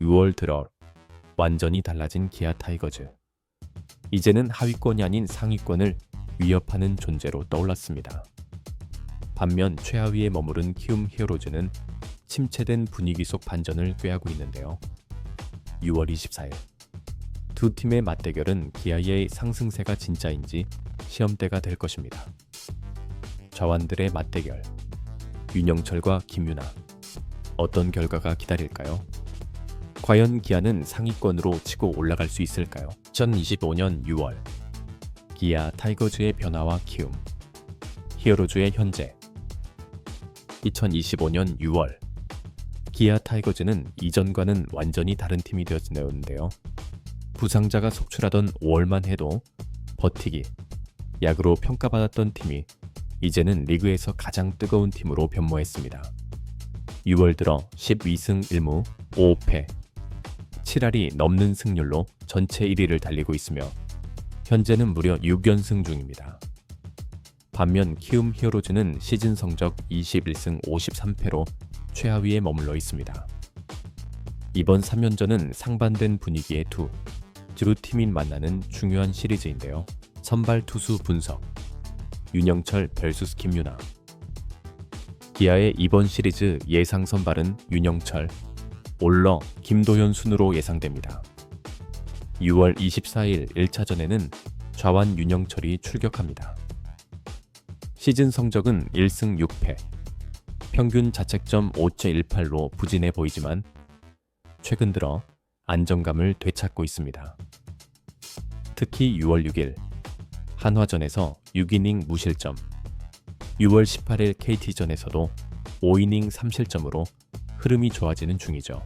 6월 들어 완전히 달라진 기아 타이거즈. 이제는 하위권이 아닌 상위권을 위협하는 존재로 떠올랐습니다. 반면 최하위에 머무른 키움 히어로즈는 침체된 분위기 속 반전을 꾀하고 있는데요. 6월 24일 두 팀의 맞대결은 기아의 상승세가 진짜인지 시험대가 될 것입니다. 좌완들의 맞대결, 윤영철과 김유나, 어떤 결과가 기다릴까요? 과연 기아는 상위권으로 치고 올라갈 수 있을까요? 2025년 6월 기아 타이거즈의 변화와 키움, 히어로즈의 현재. 2025년 6월 기아 타이거즈는 이전과는 완전히 다른 팀이 되었는데요. 부상자가 속출하던 5월만 해도 버티기, 약으로 평가받았던 팀이 이제는 리그에서 가장 뜨거운 팀으로 변모했습니다. 6월 들어 12승 1무 5패, 7할이 넘는 승률로 전체 1위를 달리고 있으며 현재는 무려 6연승 중입니다. 반면 키움 히어로즈는 시즌 성적 21승 53패로 최하위에 머물러 있습니다. 이번 3연전은 상반된 분위기의 두 팀이 만나는 중요한 시리즈인데요. 선발 투수 분석, 윤영철 vs 김유나. 기아의 이번 시리즈 예상 선발은 윤영철, 올러 김도현 순으로 예상됩니다. 6월 24일 1차전에는 좌완 윤영철이 출격합니다. 시즌 성적은 1승 6패, 평균 자책점 5.18로 부진해 보이지만 최근 들어 안정감을 되찾고 있습니다. 특히 6월 6일 한화전에서 6이닝 무실점, 6월 18일 KT전에서도 5이닝 3실점으로 흐름이 좋아지는 중이죠.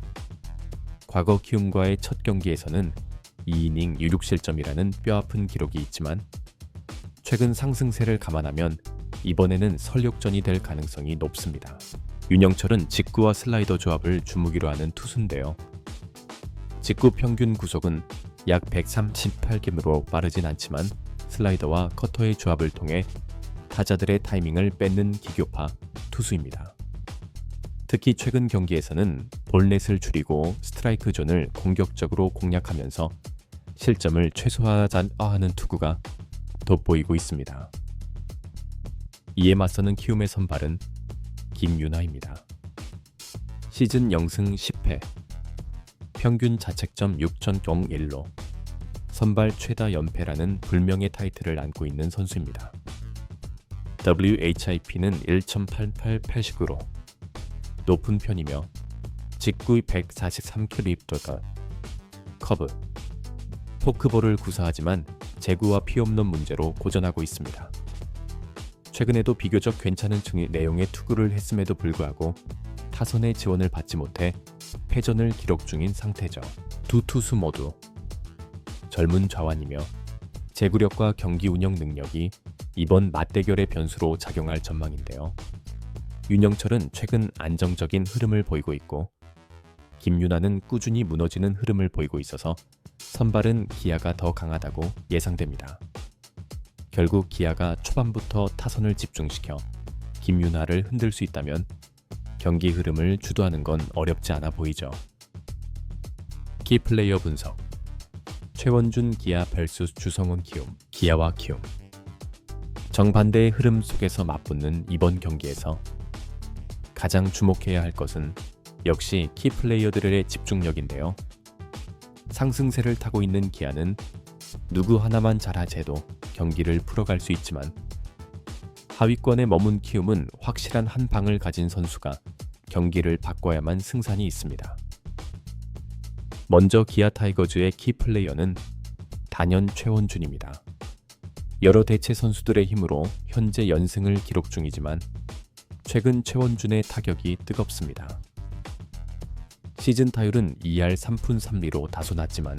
과거 키움과의 첫 경기에서는 2이닝 6실점이라는 뼈아픈 기록이 있지만 최근 상승세를 감안하면 이번에는 설욕전이 될 가능성이 높습니다. 윤영철은 직구와 슬라이더 조합을 주무기로 하는 투수인데요. 직구 평균 구속은 약 138km로 빠르진 않지만 슬라이더와 커터의 조합을 통해 타자들의 타이밍을 뺏는 기교파 투수입니다. 특히 최근 경기에서는 볼넷을 줄이고 스트라이크 존을 공격적으로 공략하면서 실점을 최소화하는 투구가 돋보이고 있습니다. 이에 맞서는 키움의 선발은 김유나입니다. 시즌 0승 10패, 평균 자책점 6.01로 선발 최다 연패라는 불명의 타이틀을 안고 있는 선수입니다. WHIP는 1.8880으로 높은 편이며 직구 143km가 커브, 포크볼을 구사하지만 제구와 피 없는 문제로 고전하고 있습니다. 최근에도 비교적 괜찮은 내용의 투구를 했음에도 불구하고 타선의 지원을 받지 못해 패전을 기록 중인 상태죠. 두 투수 모두 젊은 좌완이며 제구력과 경기 운영 능력이 이번 맞대결의 변수로 작용할 전망인데요. 윤영철은 최근 안정적인 흐름을 보이고 있고 김유나는 꾸준히 무너지는 흐름을 보이고 있어서 선발은 기아가 더 강하다고 예상됩니다. 결국 기아가 초반부터 타선을 집중시켜 김유나를 흔들 수 있다면 경기 흐름을 주도하는 건 어렵지 않아 보이죠. 키플레이어 분석, 최원준 기아 vs 주성훈 키움, 기아와 키움. 정반대의 흐름 속에서 맞붙는 이번 경기에서 가장 주목해야 할 것은 역시 키플레이어들의 집중력인데요. 상승세를 타고 있는 기아는 누구 하나만 잘하재도 경기를 풀어갈 수 있지만 하위권에 머문 키움은 확실한 한 방을 가진 선수가 경기를 바꿔야만 승산이 있습니다. 먼저 기아 타이거즈의 키플레이어는 단연 최원준입니다. 여러 대체 선수들의 힘으로 현재 연승을 기록 중이지만 최근 최원준의 타격이 뜨겁습니다. 시즌 타율은 2할 3푼 3리로 다소 낮지만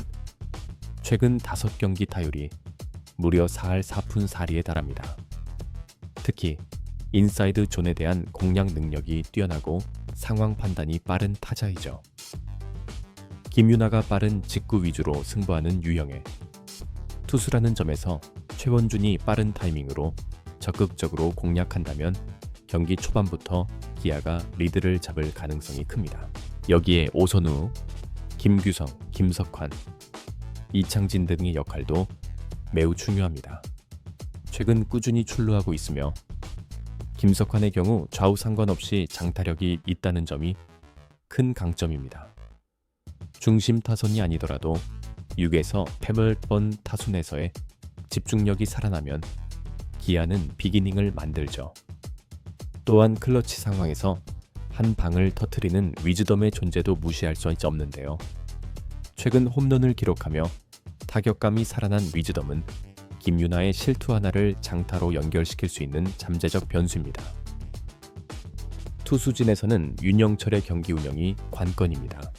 최근 5경기 타율이 무려 4할 4푼 4리에 달합니다. 특히 인사이드 존에 대한 공략 능력이 뛰어나고 상황 판단이 빠른 타자이죠. 김유나가 빠른 직구 위주로 승부하는 유형의 투수라는 점에서 최원준이 빠른 타이밍으로 적극적으로 공략한다면 경기 초반부터 기아가 리드를 잡을 가능성이 큽니다. 여기에 오선우, 김규성, 김석환, 이창진 등의 역할도 매우 중요합니다. 최근 꾸준히 출루하고 있으며 김석환의 경우 좌우 상관없이 장타력이 있다는 점이 큰 강점입니다. 중심 타선이 아니더라도 6에서 패물번 타순에서의 집중력이 살아나면 기아는 비기닝을 만들죠. 또한 클러치 상황에서 한 방을 터트리는 위즈덤의 존재도 무시할 수 없는데요. 최근 홈런을 기록하며 타격감이 살아난 위즈덤은 김유나의 실투 하나를 장타로 연결시킬 수 있는 잠재적 변수입니다. 투수진에서는 윤영철의 경기 운영이 관건입니다.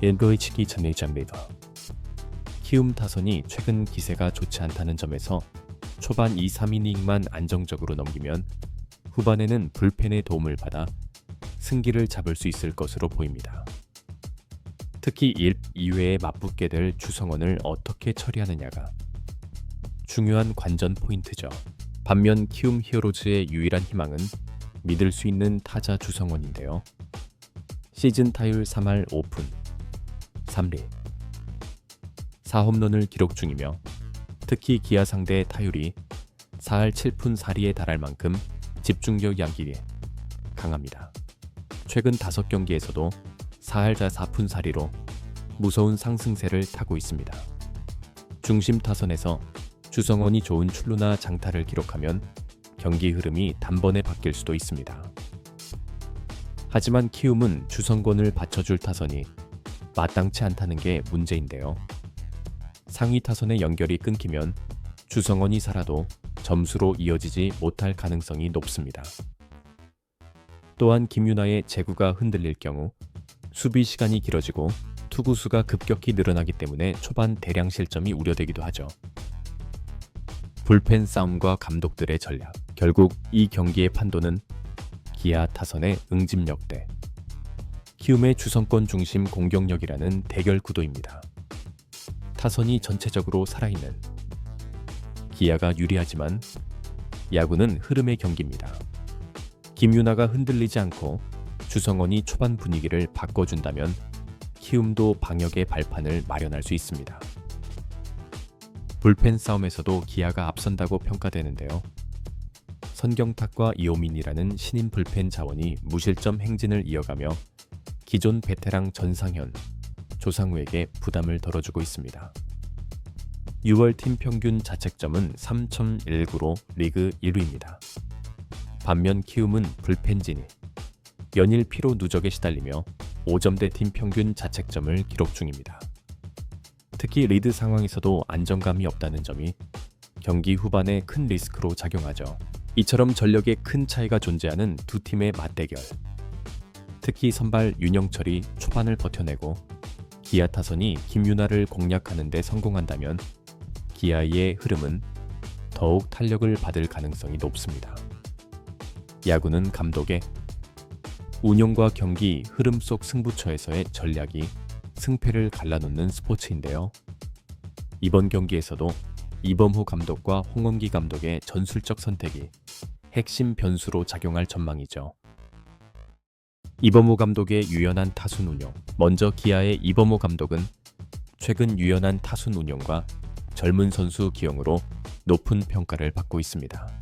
일거이치기 전의장리더 키움 타선이 최근 기세가 좋지 않다는 점에서 초반 2, 3이닝만 안정적으로 넘기면 후반에는 불펜의 도움을 받아 승기를 잡을 수 있을 것으로 보입니다. 특히 1, 2회에 맞붙게 될 주성원을 어떻게 처리하느냐가 중요한 관전 포인트죠. 반면 키움 히어로즈의 유일한 희망은 믿을 수 있는 타자 주성원인데요. 시즌 타율 3할 5푼 3리 4홈런을 기록 중이며 특히 기아 상대 타율이 4할 7푼 4리에 달할 만큼 집중력 야기에 강합니다. 최근 5경기에서도 4할자 4푼 4리로 무서운 상승세를 타고 있습니다. 중심 타선에서 주성원이 좋은 출루나 장타를 기록하면 경기 흐름이 단번에 바뀔 수도 있습니다. 하지만 키움은 주성권을 받쳐줄 타선이 마땅치 않다는 게 문제인데요. 상위 타선의 연결이 끊기면 주성원이 살아도 점수로 이어지지 못할 가능성이 높습니다. 또한 김유나의 제구가 흔들릴 경우 수비 시간이 길어지고 투구수가 급격히 늘어나기 때문에 초반 대량 실점이 우려되기도 하죠. 불펜 싸움과 감독들의 전략, 결국 이 경기의 판도는 기아 타선의 응집력 대 키움의 주성권 중심 공격력이라는 대결 구도입니다. 타선이 전체적으로 살아있는 기아가 유리하지만 야구는 흐름의 경기입니다. 김유나가 흔들리지 않고 주성원이 초반 분위기를 바꿔준다면 키움도 방역의 발판을 마련할 수 있습니다. 불펜 싸움에서도 기아가 앞선다고 평가되는데요. 선경탁과 이호민이라는 신인 불펜 자원이 무실점 행진을 이어가며 기존 베테랑 전상현, 조상우에게 부담을 덜어주고 있습니다. 6월 팀 평균 자책점은 3.19로 리그 1위입니다. 반면 키움은 불펜진이 연일 피로 누적에 시달리며 5점대 팀 평균 자책점을 기록 중입니다. 특히 리드 상황에서도 안정감이 없다는 점이 경기 후반에 큰 리스크로 작용하죠. 이처럼 전력에 큰 차이가 존재하는 두 팀의 맞대결. 특히 선발 윤영철이 초반을 버텨내고 기아 타선이 김유나를 공략하는 데 성공한다면 기아의 흐름은 더욱 탄력을 받을 가능성이 높습니다. 야구는 감독의 운영과 경기 흐름 속 승부처에서의 전략이 승패를 갈라놓는 스포츠인데요. 이번 경기에서도 이범호 감독과 홍원기 감독의 전술적 선택이 핵심 변수로 작용할 전망이죠. 이범호 감독의 유연한 타순 운영. 먼저 기아의 이범호 감독은 최근 유연한 타순 운영과 젊은 선수 기용으로 높은 평가를 받고 있습니다.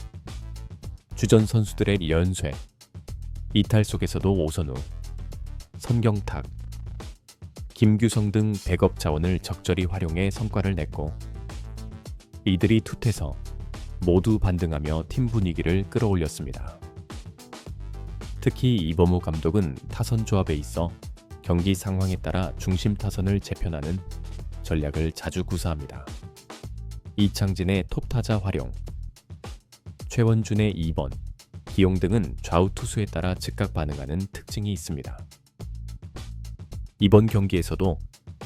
주전 선수들의 연쇄, 이탈 속에서도 오선우, 선경탁, 김규성 등 백업 자원을 적절히 활용해 성과를 냈고 이들이 투태서 모두 반등하며 팀 분위기를 끌어올렸습니다. 특히 이범호 감독은 타선 조합에 있어 경기 상황에 따라 중심 타선을 재편하는 전략을 자주 구사합니다. 이창진의 톱타자 활용, 최원준의 2번, 기용 등은 좌우 투수에 따라 즉각 반응하는 특징이 있습니다. 이번 경기에서도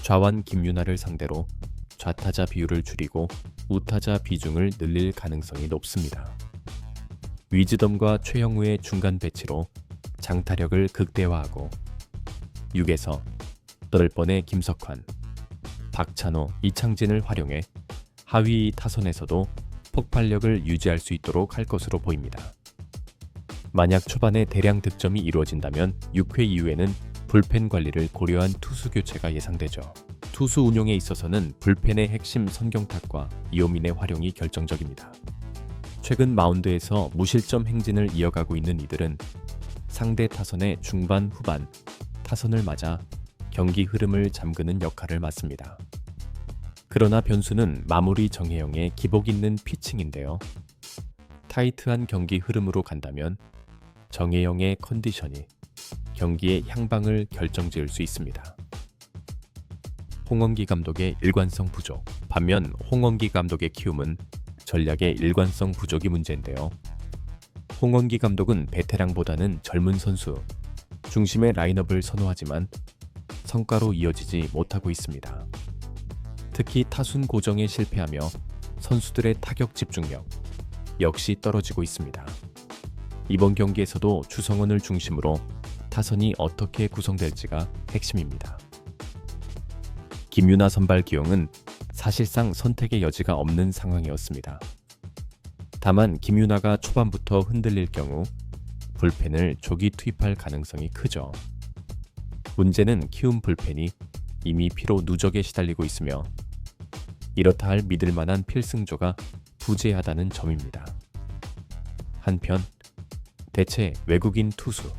좌완 김유나를 상대로 좌타자 비율을 줄이고 우타자 비중을 늘릴 가능성이 높습니다. 위즈덤과 최형우의 중간 배치로 장타력을 극대화하고 6에서 8번의 김석환, 박찬호, 이창진을 활용해 하위 타선에서도 폭발력을 유지할 수 있도록 할 것으로 보입니다. 만약 초반에 대량 득점이 이루어진다면 6회 이후에는 불펜 관리를 고려한 투수 교체가 예상되죠. 투수 운용에 있어서는 불펜의 핵심 선경탁과 이호민의 활용이 결정적입니다. 최근 마운드에서 무실점 행진을 이어가고 있는 이들은 상대 타선의 중반 후반 타선을 맞아 경기 흐름을 잠그는 역할을 맡습니다. 그러나 변수는 마무리 정혜영의 기복 있는 피칭인데요. 타이트한 경기 흐름으로 간다면 정혜영의 컨디션이 경기의 향방을 결정지을 수 있습니다. 홍원기 감독의 일관성 부족. 반면 홍원기 감독의 키움은 전략의 일관성 부족이 문제인데요. 홍원기 감독은 베테랑보다는 젊은 선수 중심의 라인업을 선호하지만 성과로 이어지지 못하고 있습니다. 특히 타순 고정에 실패하며 선수들의 타격 집중력 역시 떨어지고 있습니다. 이번 경기에서도 추성원을 중심으로 타선이 어떻게 구성될지가 핵심입니다. 김유나 선발 기용은 사실상 선택의 여지가 없는 상황이었습니다. 다만 김유나가 초반부터 흔들릴 경우 불펜을 조기 투입할 가능성이 크죠. 문제는 키움 불펜이 이미 피로 누적에 시달리고 있으며 이렇다 할 믿을 만한 필승조가 부재하다는 점입니다. 한편 대체 외국인 투수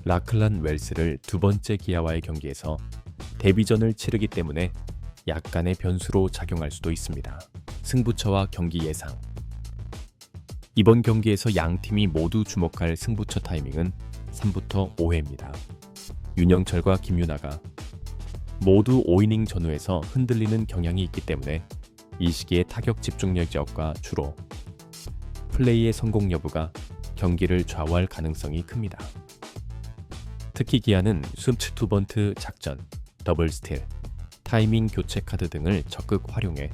라클란 웰스를 두 번째 기아와의 경기에서 데뷔전을 치르기 때문에 약간의 변수로 작용할 수도 있습니다. 승부처와 경기 예상. 이번 경기에서 양 팀이 모두 주목할 승부처 타이밍은 3부터 5회입니다. 윤영철과 김유나가 모두 5이닝 전후에서 흔들리는 경향이 있기 때문에 이 시기의 타격 집중력과 주로 플레이의 성공 여부가 경기를 좌우할 가능성이 큽니다. 특히 기아는 스위치 투번트 작전, 더블 스틸, 타이밍 교체 카드 등을 적극 활용해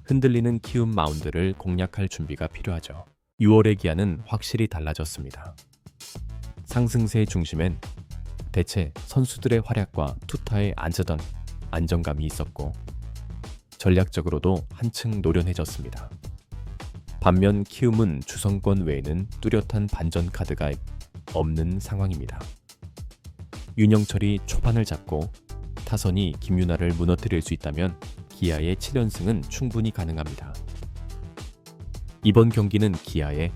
흔들리는 키움 마운드를 공략할 준비가 필요하죠. 6월의 기아는 확실히 달라졌습니다. 상승세 중심엔 대체 선수들의 활약과 투타의 안정감이 있었고 전략적으로도 한층 노련해졌습니다. 반면 키움은 주성권 외에는 뚜렷한 반전 카드가 없는 상황입니다. 윤영철이 초반을 잡고 타선이 김유나를 무너뜨릴 수 있다면 기아의 7연승은 충분히 가능합니다. 이번 경기는 기아의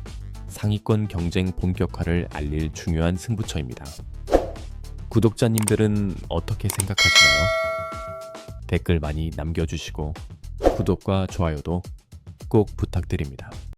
상위권 경쟁 본격화를 알릴 중요한 승부처입니다. 구독자님들은 어떻게 생각하시나요? 댓글 많이 남겨주시고 구독과 좋아요도 꼭 부탁드립니다.